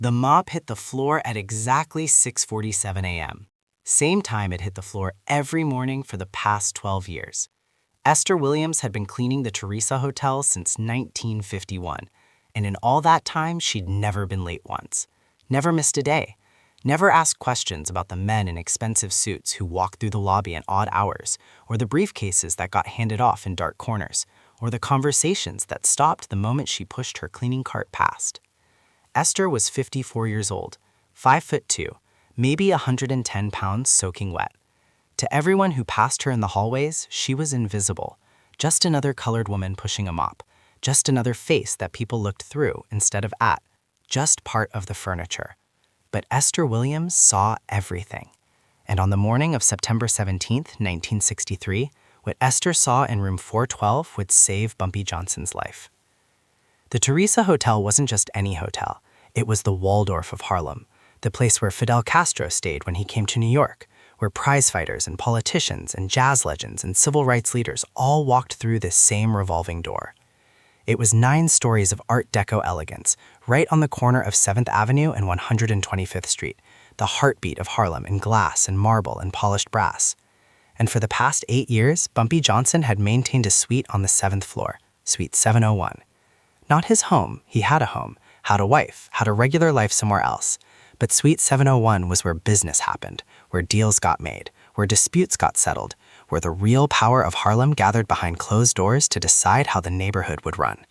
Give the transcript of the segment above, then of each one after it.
The mop hit the floor at exactly 6:47 a.m., same time it hit the floor every morning for the past 12 years. Esther Williams had been cleaning the Teresa Hotel since 1951, and in all that time, she'd never been late once, never missed a day, never asked questions about the men in expensive suits who walked through the lobby at odd hours, or the briefcases that got handed off in dark corners, or the conversations that stopped the moment she pushed her cleaning cart past. Esther was 54 years old, 5'2", maybe 110 pounds soaking wet. To everyone who passed her in the hallways, she was invisible, just another colored woman pushing a mop, just another face that people looked through instead of at, just part of the furniture. But Esther Williams saw everything. And on the morning of September 17, 1963, what Esther saw in room 412 would save Bumpy Johnson's life. The Teresa Hotel wasn't just any hotel. It was the Waldorf of Harlem, the place where Fidel Castro stayed when he came to New York, where prizefighters and politicians and jazz legends and civil rights leaders all walked through this same revolving door. It was 9 stories of Art Deco elegance, right on the corner of 7th Avenue and 125th Street, the heartbeat of Harlem in glass and marble and polished brass. And for the past 8 years, Bumpy Johnson had maintained a suite on the 7th floor, Suite 701. Not his home, he had a home, had a wife, had a regular life somewhere else. But Suite 701 was where business happened, where deals got made, where disputes got settled, where the real power of Harlem gathered behind closed doors to decide how the neighborhood would run.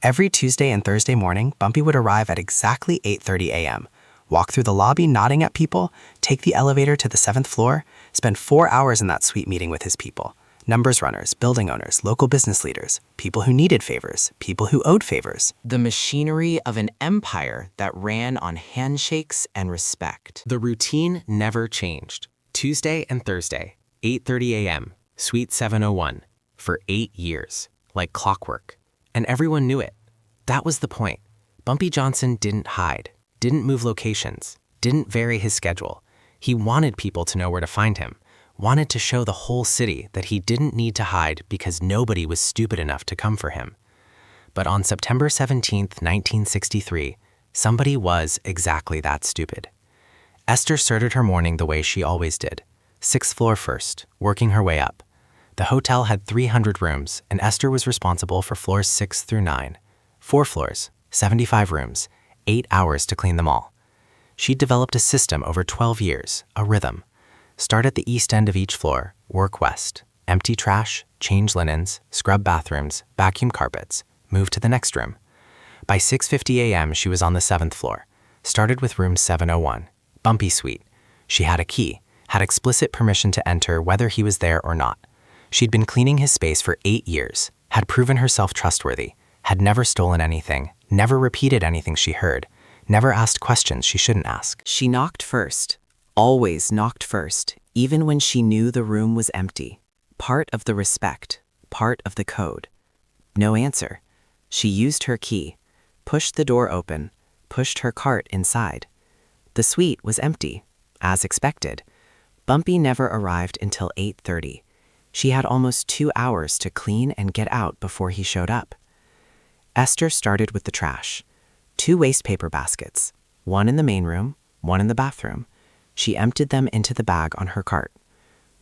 Every Tuesday and Thursday morning, Bumpy would arrive at exactly 8:30 a.m., walk through the lobby nodding at people, take the elevator to the 7th floor, spend 4 hours in that suite meeting with his people. Numbers runners, building owners, local business leaders, people who needed favors, people who owed favors. The machinery of an empire that ran on handshakes and respect. The routine never changed. Tuesday and Thursday, 8:30 a.m., Suite 701, for 8 years, like clockwork. And everyone knew it. That was the point. Bumpy Johnson didn't hide, didn't move locations, didn't vary his schedule. He wanted people to know where to find him. Wanted to show the whole city that he didn't need to hide because nobody was stupid enough to come for him. But on September 17, 1963, somebody was exactly that stupid. Esther started her morning the way she always did, 6th floor first, working her way up. The hotel had 300 rooms, and Esther was responsible for floors 6 through 9. 4 floors, 75 rooms, 8 hours to clean them all. She'd developed a system over 12 years, a rhythm. Start at the east end of each floor, work west, empty trash, change linens, scrub bathrooms, vacuum carpets, move to the next room. By 6:50 a.m., she was on the 7th floor, started with room 701, Bumpy Suite. She had a key, had explicit permission to enter whether he was there or not. She'd been cleaning his space for 8 years, had proven herself trustworthy, had never stolen anything, never repeated anything she heard, never asked questions she shouldn't ask. She knocked first. Always knocked first, even when she knew the room was empty. Part of the respect, part of the code. No answer. She used her key, pushed the door open, pushed her cart inside. The suite was empty, as expected. Bumpy never arrived until 8:30. She had almost 2 hours to clean and get out before he showed up. Esther started with the trash. 2 waste paper baskets, one in the main room, one in the bathroom. She emptied them into the bag on her cart,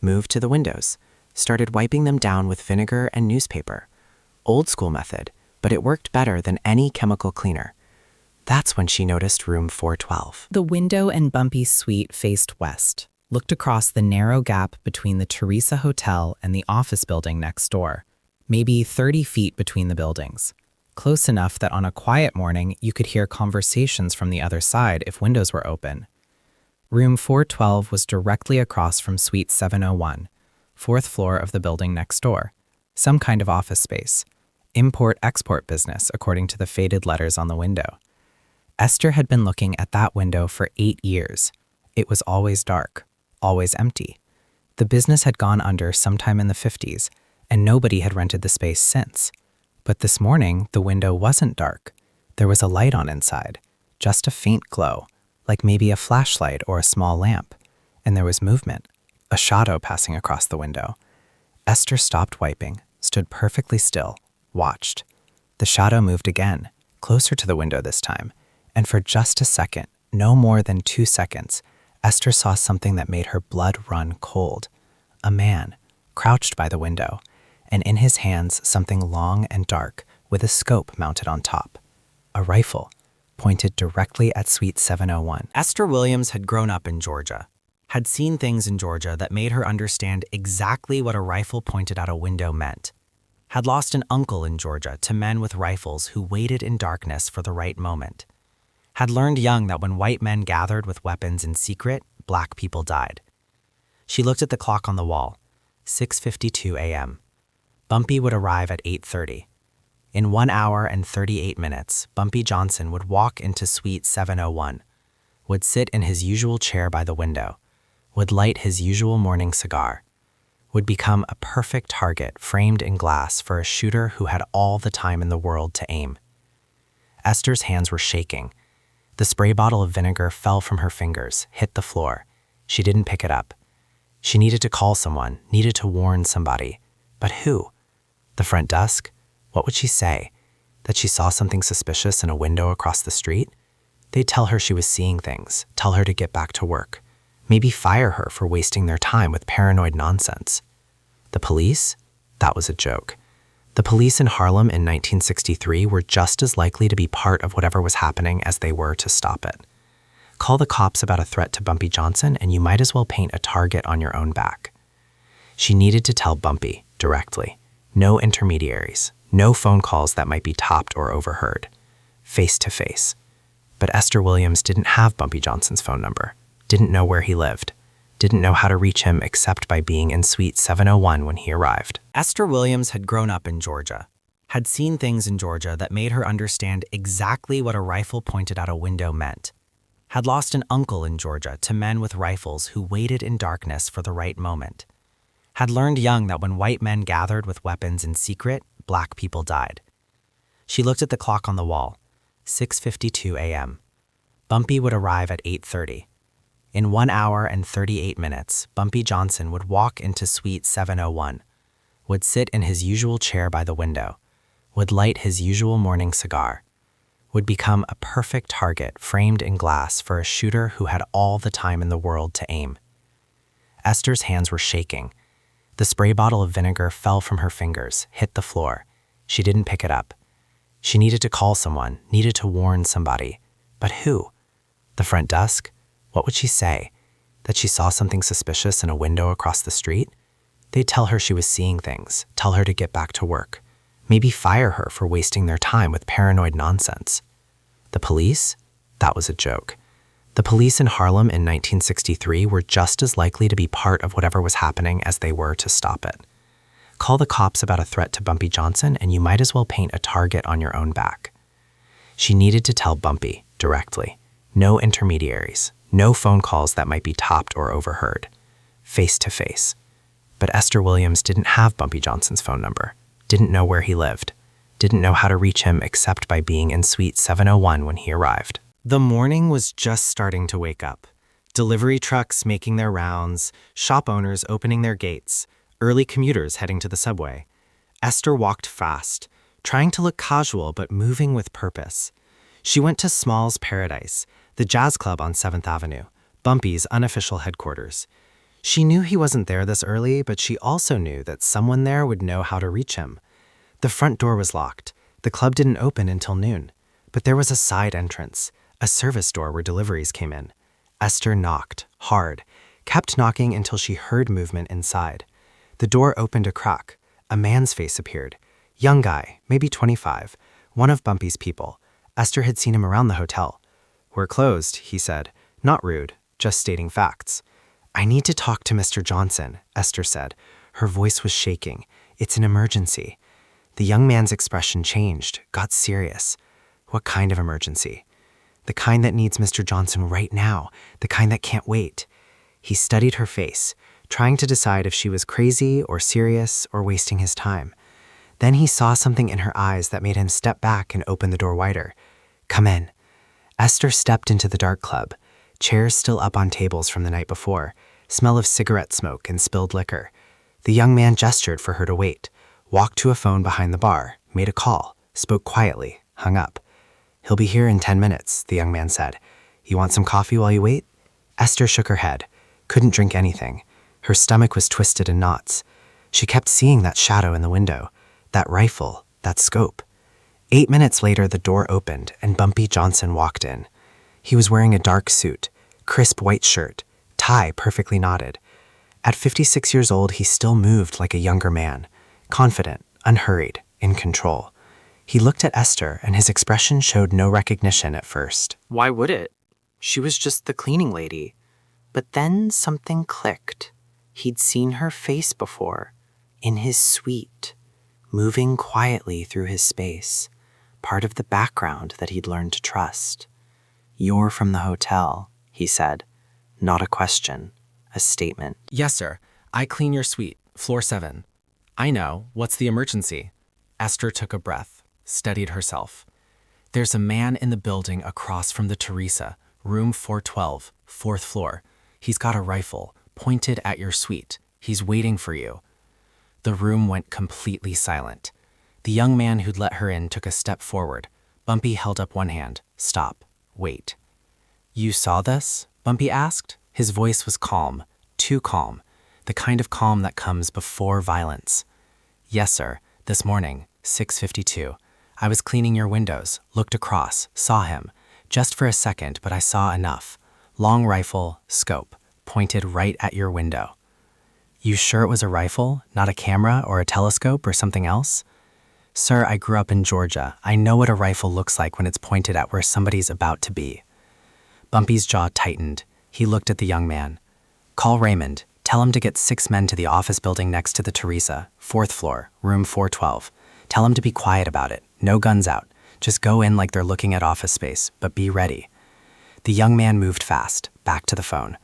moved to the windows, started wiping them down with vinegar and newspaper. Old school method, but it worked better than any chemical cleaner. That's when she noticed room 412. The window in Bumpy's suite faced west, looked across the narrow gap between the Teresa Hotel and the office building next door, maybe 30 feet between the buildings. Close enough that on a quiet morning, you could hear conversations from the other side if windows were open. Room 412 was directly across from Suite 701, 4th floor of the building next door, some kind of office space, import-export business according to the faded letters on the window. Esther had been looking at that window for 8 years. It was always dark, always empty. The business had gone under sometime in the 50s, and nobody had rented the space since. But this morning, the window wasn't dark. There was a light on inside, just a faint glow, like maybe a flashlight or a small lamp, and there was movement, a shadow passing across the window. Esther stopped wiping, stood perfectly still, watched. The shadow moved again, closer to the window this time, And for just a second, no more than 2 seconds, Esther saw something that made her blood run cold. A man, crouched by the window, and in his hands something long and dark with a scope mounted on top. A rifle, pointed directly at Suite 701. Esther Williams had grown up in Georgia, had seen things in Georgia that made her understand exactly what a rifle pointed at a window meant, had lost an uncle in Georgia to men with rifles who waited in darkness for the right moment, had learned young that when white men gathered with weapons in secret, black people died. She looked at the clock on the wall, 6:52 a.m. Bumpy would arrive at 8:30. In 1 hour and 38 minutes, Bumpy Johnson would walk into Suite 701, would sit in his usual chair by the window, would light his usual morning cigar, would become a perfect target framed in glass for a shooter who had all the time in the world to aim. Esther's hands were shaking. The spray bottle of vinegar fell from her fingers, hit the floor. She didn't pick it up. She needed to call someone, needed to warn somebody. But who? The front desk? What would she say? That she saw something suspicious in a window across the street? They'd tell her she was seeing things, tell her to get back to work. Maybe fire her for wasting their time with paranoid nonsense. The police? That was a joke. The police in Harlem in 1963 were just as likely to be part of whatever was happening as they were to stop it. Call the cops about a threat to Bumpy Johnson and you might as well paint a target on your own back. She needed to tell Bumpy directly. No intermediaries, no phone calls that might be topped or overheard. Face to face. But Esther Williams didn't have Bumpy Johnson's phone number, didn't know where he lived, didn't know how to reach him except by being in Suite 701 when he arrived. Esther Williams had grown up in Georgia, had seen things in Georgia that made her understand exactly what a rifle pointed at a window meant, had lost an uncle in Georgia to men with rifles who waited in darkness for the right moment, had learned young that when white men gathered with weapons in secret, black people died. She looked at the clock on the wall, 6:52 a.m. Bumpy would arrive at 8:30. In 1 hour and 38 minutes, Bumpy Johnson would walk into Suite 701, would sit in his usual chair by the window, would light his usual morning cigar, would become a perfect target framed in glass for a shooter who had all the time in the world to aim. Esther's hands were shaking. The spray bottle of vinegar fell from her fingers, hit the floor. She didn't pick it up. She needed to call someone, needed to warn somebody. But who? The front desk? What would she say? That she saw something suspicious in a window across the street? They'd tell her she was seeing things, tell her to get back to work. Maybe fire her for wasting their time with paranoid nonsense. The police? That was a joke. The police in Harlem in 1963 were just as likely to be part of whatever was happening as they were to stop it. Call the cops about a threat to Bumpy Johnson and you might as well paint a target on your own back. She needed to tell Bumpy directly. No intermediaries, no phone calls that might be topped or overheard. Face to face. But Esther Williams didn't have Bumpy Johnson's phone number, didn't know where he lived, didn't know how to reach him except by being in Suite 701 when he arrived. The morning was just starting to wake up. Delivery trucks making their rounds, shop owners opening their gates, early commuters heading to the subway. Esther walked fast, trying to look casual but moving with purpose. She went to Small's Paradise, the jazz club on 7th Avenue, Bumpy's unofficial headquarters. She knew he wasn't there this early, but she also knew that someone there would know how to reach him. The front door was locked. The club didn't open until noon, but there was a side entrance, a service door where deliveries came in. Esther knocked, hard, kept knocking until she heard movement inside. The door opened a crack. A man's face appeared. Young guy, maybe 25, one of Bumpy's people. Esther had seen him around the hotel. "We're closed," he said. Not rude, just stating facts. "I need to talk to Mr. Johnson," Esther said. Her voice was shaking. "It's an emergency." The young man's expression changed, got serious. "What kind of emergency?" "The kind that needs Mr. Johnson right now, the kind that can't wait." He studied her face, trying to decide if she was crazy or serious or wasting his time. Then he saw something in her eyes that made him step back and open the door wider. "Come in." Esther stepped into the dark club, chairs still up on tables from the night before, smell of cigarette smoke and spilled liquor. The young man gestured for her to wait, walked to a phone behind the bar, made a call, spoke quietly, hung up. He'll be here in 10 minutes, the young man said. You want some coffee while you wait? Esther shook her head, couldn't drink anything. Her stomach was twisted in knots. She kept seeing that shadow in the window, that rifle, that scope. 8 minutes later, the door opened and Bumpy Johnson walked in. He was wearing a dark suit, crisp white shirt, tie perfectly knotted. At 56 years old, he still moved like a younger man, confident, unhurried, in control. He looked at Esther and his expression showed no recognition at first. Why would it? She was just the cleaning lady. But then something clicked. He'd seen her face before, in his suite, moving quietly through his space, part of the background that he'd learned to trust. You're from the hotel, he said. Not a question, a statement. Yes, sir. I clean your suite, floor 7. I know. What's the emergency? Esther took a breath, steadied herself. There's a man in the building across from the Teresa, room 412, 4th floor. He's got a rifle, pointed at your suite. He's waiting for you. The room went completely silent. The young man who'd let her in took a step forward. Bumpy held up one hand. Stop. Wait. You saw this? Bumpy asked. His voice was calm, too calm, the kind of calm that comes before violence. Yes, sir. This morning, 6:52. I was cleaning your windows, looked across, saw him. Just for a second, but I saw enough. Long rifle, scope, pointed right at your window. You sure it was a rifle, not a camera or a telescope or something else? Sir, I grew up in Georgia. I know what a rifle looks like when it's pointed at where somebody's about to be. Bumpy's jaw tightened. He looked at the young man. Call Raymond. Tell him to get 6 men to the office building next to the Teresa, 4th floor, room 412. Tell him to be quiet about it. No guns out. Just go in like they're looking at office space, but be ready. The young man moved fast, back to the phone.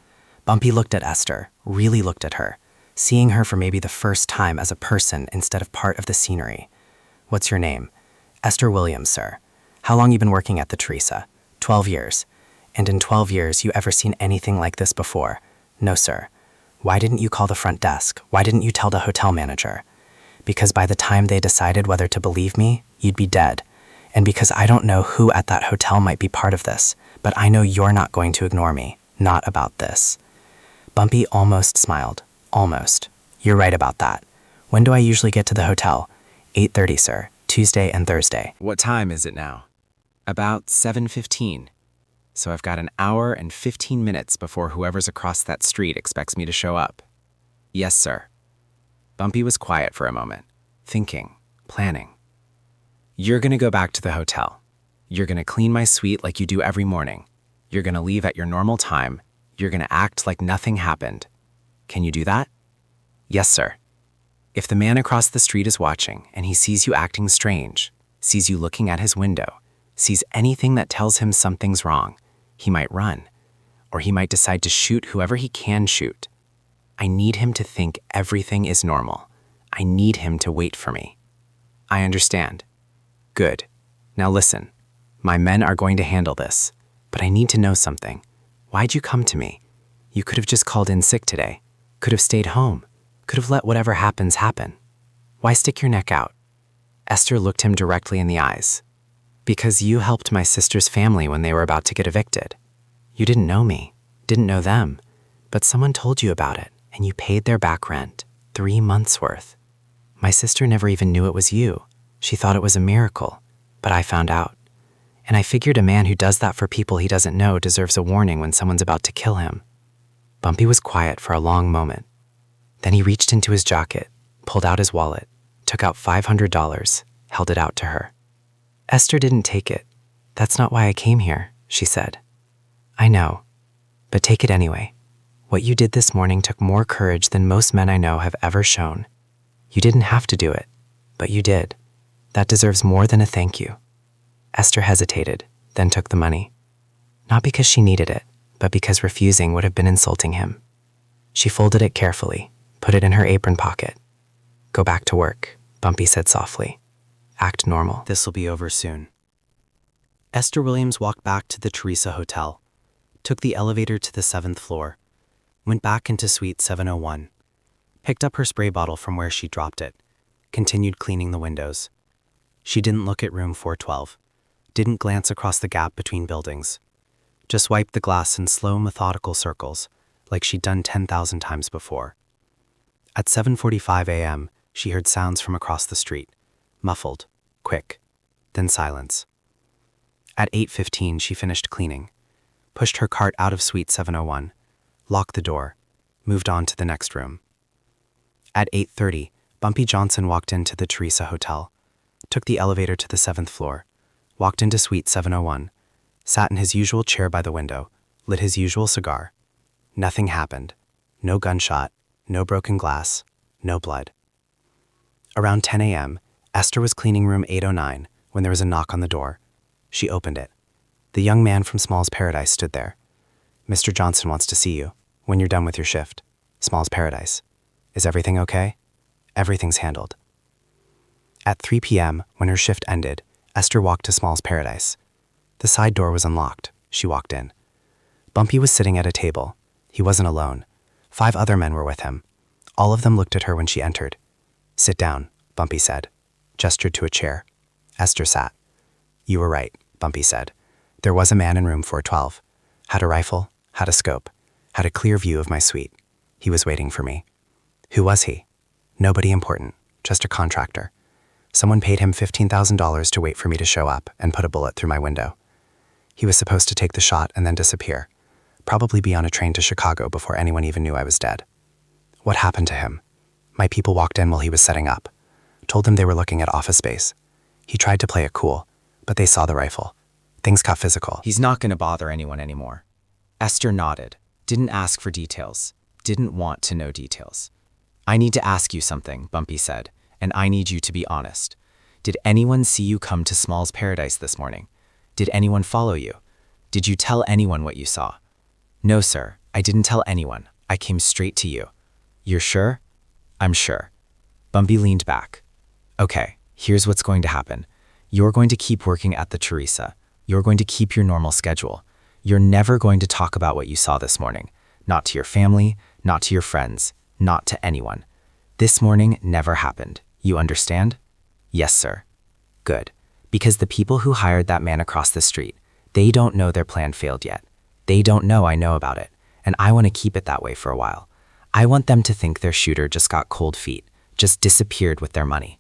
Bumpy looked at Esther, really looked at her, seeing her for maybe the first time as a person instead of part of the scenery. What's your name? Esther Williams, sir. How long you been working at the Teresa? 12 years. And in 12 years, you ever seen anything like this before? No, sir. Why didn't you call the front desk? Why didn't you tell the hotel manager? Because by the time they decided whether to believe me, you'd be dead. And because I don't know who at that hotel might be part of this, but I know you're not going to ignore me. Not about this. Bumpy almost smiled. Almost. You're right about that. When do I usually get to the hotel? 8:30, sir. Tuesday and Thursday. What time is it now? About 7:15. So I've got an hour and 15 minutes before whoever's across that street expects me to show up. Yes, sir. Bumpy was quiet for a moment, thinking, planning. You're going to go back to the hotel. You're going to clean my suite like you do every morning. You're going to leave at your normal time. You're going to act like nothing happened. Can you do that? Yes, sir. If the man across the street is watching and he sees you acting strange, sees you looking at his window, sees anything that tells him something's wrong, he might run, or he might decide to shoot whoever he can shoot. I need him to think everything is normal. I need him to wait for me. I understand. Good. Now listen, my men are going to handle this, but I need to know something. Why'd you come to me? You could have just called in sick today, could have stayed home, could have let whatever happens happen. Why stick your neck out? Esther looked him directly in the eyes. Because you helped my sister's family when they were about to get evicted. You didn't know me, didn't know them, but someone told you about it, and you paid their back rent, 3 months' worth. My sister never even knew it was you. She thought it was a miracle, but I found out. And I figured a man who does that for people he doesn't know deserves a warning when someone's about to kill him. Bumpy was quiet for a long moment. Then he reached into his jacket, pulled out his wallet, took out $500, held it out to her. Esther didn't take it. That's not why I came here, she said. I know, but take it anyway. What you did this morning took more courage than most men I know have ever shown. You didn't have to do it, but you did. That deserves more than a thank you. Esther hesitated, then took the money. Not because she needed it, but because refusing would have been insulting him. She folded it carefully, put it in her apron pocket. Go back to work, Bumpy said softly. Act normal. This'll be over soon. Esther Williams walked back to the Teresa Hotel, took the elevator to the 7th floor, went back into suite 701, picked up her spray bottle from where she dropped it, continued cleaning the windows. She didn't look at room 412, didn't glance across the gap between buildings. Just wiped the glass in slow, methodical circles, like she'd done 10,000 times before. At 7:45 a.m., she heard sounds from across the street, muffled, quick, then silence. At 8:15, she finished cleaning, pushed her cart out of Suite 701, locked the door, moved on to the next room. At 8:30, Bumpy Johnson walked into the Teresa Hotel, took the elevator to the 7th floor, walked into Suite 701, sat in his usual chair by the window, lit his usual cigar. Nothing happened. No gunshot, no broken glass, no blood. Around 10 a.m., Esther was cleaning room 809 when there was a knock on the door. She opened it. The young man from Small's Paradise stood there. "Mr. Johnson wants to see you, when you're done with your shift. Small's Paradise. Is everything okay?" "Everything's handled." At 3 p.m., when her shift ended, Esther walked to Small's Paradise. The side door was unlocked. She walked in. Bumpy was sitting at a table. He wasn't alone. 5 other men were with him. All of them looked at her when she entered. "Sit down," Bumpy said, gestured to a chair. Esther sat. "You were right," Bumpy said. "There was a man in room 412. Had a rifle, had a scope, had a clear view of my suite. He was waiting for me." "Who was he?" "Nobody important, just a contractor. Someone paid him $15,000 to wait for me to show up and put a bullet through my window. He was supposed to take the shot and then disappear, probably be on a train to Chicago before anyone even knew I was dead." "What happened to him?" "My people walked in while he was setting up. Told them they were looking at office space. He tried to play it cool, but they saw the rifle. Things got physical." "He's not going to bother anyone anymore." Esther nodded, didn't ask for details, didn't want to know details. "I need to ask you something," Bumpy said, "and I need you to be honest. Did anyone see you come to Small's Paradise this morning? Did anyone follow you? Did you tell anyone what you saw?" "No, sir, I didn't tell anyone. I came straight to you." "You're sure?" "I'm sure." Bumpy leaned back. "Okay, here's what's going to happen. You're going to keep working at the Teresa. You're going to keep your normal schedule. You're never going to talk about what you saw this morning. Not to your family, not to your friends, not to anyone. This morning never happened. You understand?" "Yes, sir." "Good. Because the people who hired that man across the street, they don't know their plan failed yet. They don't know I know about it, and I want to keep it that way for a while. I want them to think their shooter just got cold feet, just disappeared with their money.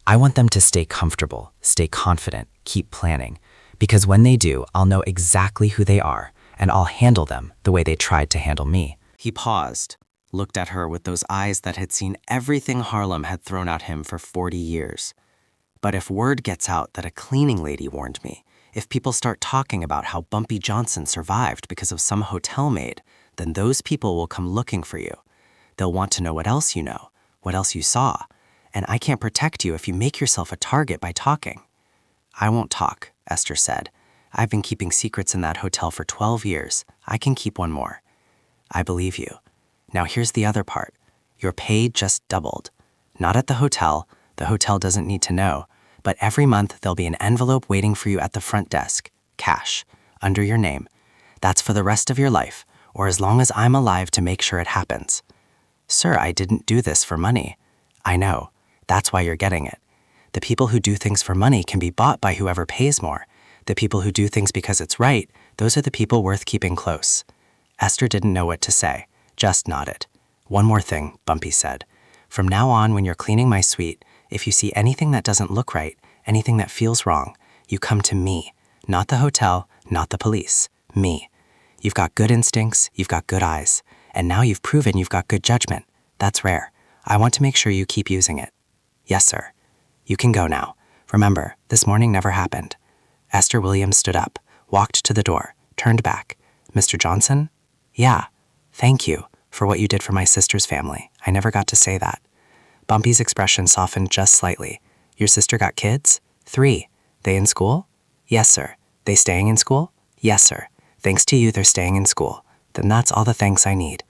I want them to stay comfortable, stay confident, keep planning, because when they do, I'll know exactly who they are, and I'll handle them the way they tried to handle me." He paused, looked at her with those eyes that had seen everything Harlem had thrown at him for 40 years. "But if word gets out that a cleaning lady warned me, if people start talking about how Bumpy Johnson survived because of some hotel maid, then those people will come looking for you. They'll want to know what else you know, what else you saw, and I can't protect you if you make yourself a target by talking." "I won't talk," Esther said. "I've been keeping secrets in that hotel for 12 years. I can keep one more." "I believe you. Now here's the other part. Your pay just doubled. Not at the hotel doesn't need to know, but every month there'll be an envelope waiting for you at the front desk, cash, under your name. That's for the rest of your life, or as long as I'm alive to make sure it happens." "Sir, I didn't do this for money." "I know. That's why you're getting it. The people who do things for money can be bought by whoever pays more. The people who do things because it's right, those are the people worth keeping close." Esther didn't know what to say, just nodded. "One more thing," Bumpy said. "From now on, when you're cleaning my suite, if you see anything that doesn't look right, anything that feels wrong, you come to me. Not the hotel, not the police. Me. You've got good instincts, you've got good eyes, and now you've proven you've got good judgment. That's rare. I want to make sure you keep using it." "Yes, sir." "You can go now. Remember, this morning never happened." Esther Williams stood up, walked to the door, turned back. "Mr. Johnson?" "Yeah. Thank you for what you did for my sister's family. I never got to say that." Bumpy's expression softened just slightly. "Your sister got kids?" "3. They in school?" "Yes, sir." "They staying in school?" "Yes, sir. Thanks to you, they're staying in school." "Then that's all the thanks I need."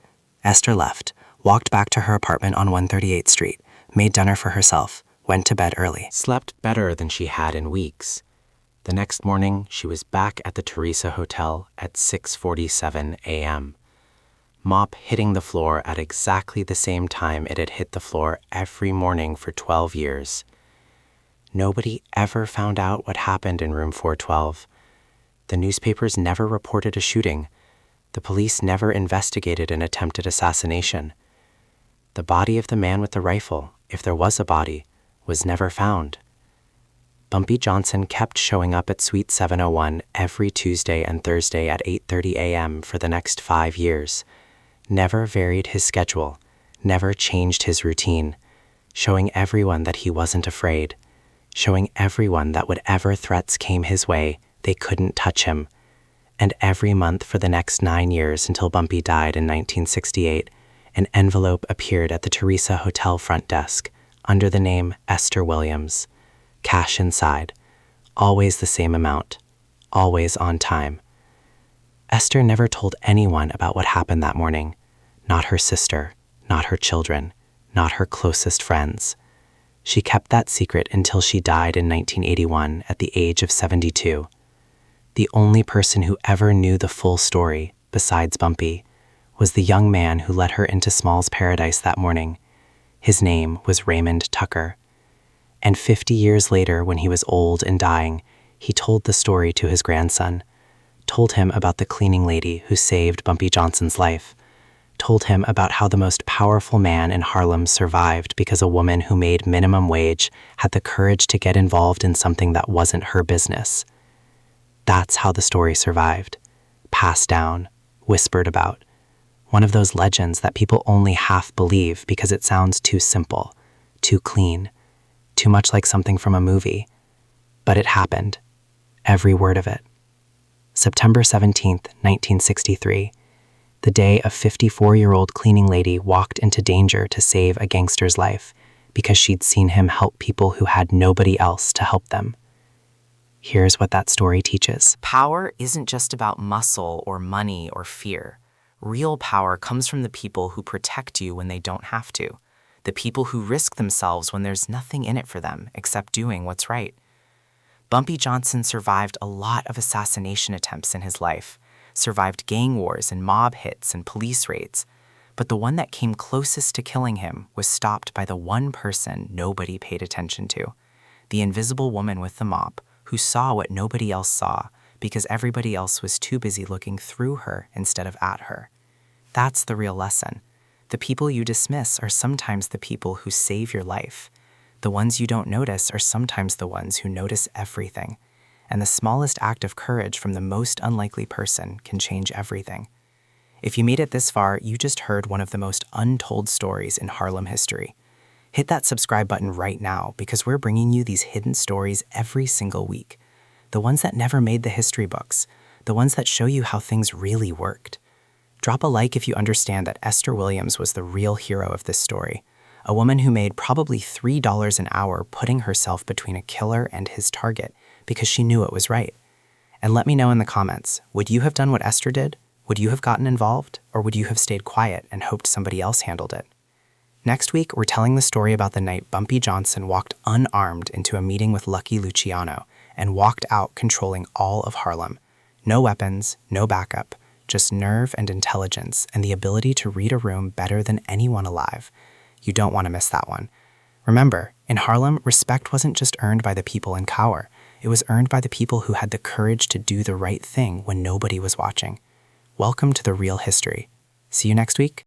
Esther left, walked back to her apartment on 138th Street, made dinner for herself, went to bed early. Slept better than she had in weeks. The next morning, she was back at the Teresa Hotel at 6:47 a.m. Mop hitting the floor at exactly the same time it had hit the floor every morning for 12 years. Nobody ever found out what happened in room 412. The newspapers never reported a shooting. The police never investigated an attempted assassination. The body of the man with the rifle, if there was a body, was never found. Bumpy Johnson kept showing up at Suite 701 every Tuesday and Thursday at 8:30 a.m. for the next 5 years, never varied his schedule, never changed his routine, showing everyone that he wasn't afraid, showing everyone that whatever threats came his way, they couldn't touch him. And every month for the next 9 years until Bumpy died in 1968, an envelope appeared at the Teresa Hotel front desk under the name Esther Williams. Cash inside, always the same amount, always on time. Esther never told anyone about what happened that morning, not her sister, not her children, not her closest friends. She kept that secret until she died in 1981 at the age of 72. The only person who ever knew the full story, besides Bumpy, was the young man who let her into Small's paradise that morning. His name was Raymond Tucker. And 50 years later, when he was old and dying, he told the story to his grandson, told him about the cleaning lady who saved Bumpy Johnson's life, told him about how the most powerful man in Harlem survived because a woman who made minimum wage had the courage to get involved in something that wasn't her business. That's how the story survived, passed down, whispered about. One of those legends that people only half believe because it sounds too simple, too clean, too much like something from a movie. But it happened. Every word of it. September 17th, 1963. The day a 54-year-old cleaning lady walked into danger to save a gangster's life because she'd seen him help people who had nobody else to help them. Here's what that story teaches. Power isn't just about muscle or money or fear. Real power comes from the people who protect you when they don't have to. The people who risk themselves when there's nothing in it for them except doing what's right. Bumpy Johnson survived a lot of assassination attempts in his life, survived gang wars and mob hits and police raids, but the one that came closest to killing him was stopped by the one person nobody paid attention to, the invisible woman with the mop who saw what nobody else saw because everybody else was too busy looking through her instead of at her. That's the real lesson. The people you dismiss are sometimes the people who save your life. The ones you don't notice are sometimes the ones who notice everything. And the smallest act of courage from the most unlikely person can change everything. If you made it this far, you just heard one of the most untold stories in Harlem history. Hit that subscribe button right now because we're bringing you these hidden stories every single week. The ones that never made the history books. The ones that show you how things really worked. Drop a like if you understand that Esther Williams was the real hero of this story, a woman who made probably $3 an hour putting herself between a killer and his target because she knew it was right. And let me know in the comments, would you have done what Esther did? Would you have gotten involved? Or would you have stayed quiet and hoped somebody else handled it? Next week, we're telling the story about the night Bumpy Johnson walked unarmed into a meeting with Lucky Luciano and walked out controlling all of Harlem. No weapons, no backup. Just nerve and intelligence and the ability to read a room better than anyone alive. You don't want to miss that one. Remember, in Harlem, respect wasn't just earned by the people in power. It was earned by the people who had the courage to do the right thing when nobody was watching. Welcome to the real history. See you next week.